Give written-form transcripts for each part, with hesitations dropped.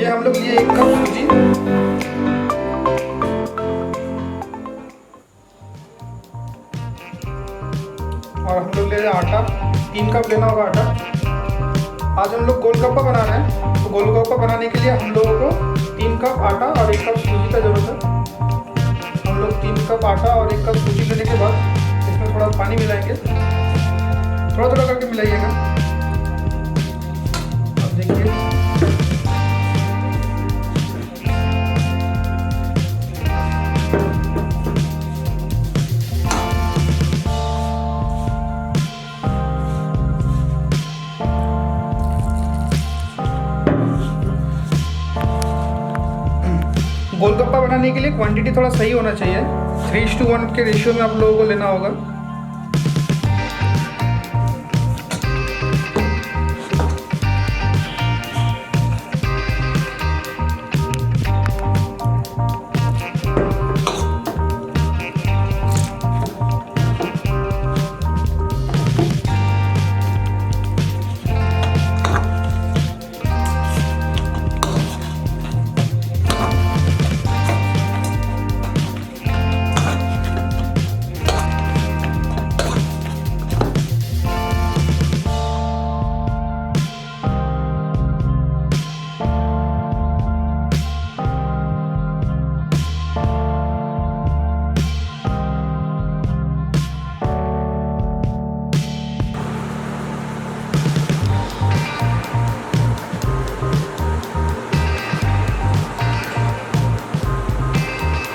ये हम लोग लिए 1 कप सूजी, और हम लोग ले रहे हैं आटा, 3 कप लेना होगा आटा। आज हम लोग गोलगप्पा बना रहे हैं, तो गोलगप्पा बनाने के लिए हम लोगों को 3 कप आटा और 1 कप सूजी का ज़रूरत है। हम लोग 3 कप आटा और 1 कप सूजी लेने के बाद इसमें थोड़ा पानी मिलाएंगे, थोड़ा थोड़ा करके मिलाइएगा। अब देखिए गोलगप्पा बनाने के लिए क्वांटिटी थोड़ा सही होना चाहिए, 3:1 के रेशियो में आप लोगों को लेना होगा।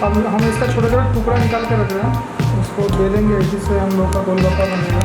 अब हम इसका छोटा छोटा टुकड़ा निकाल के रख रहे हैं, उसको बेलेंगे, जिससे हम लोग का गोलगप्पा बनेगा।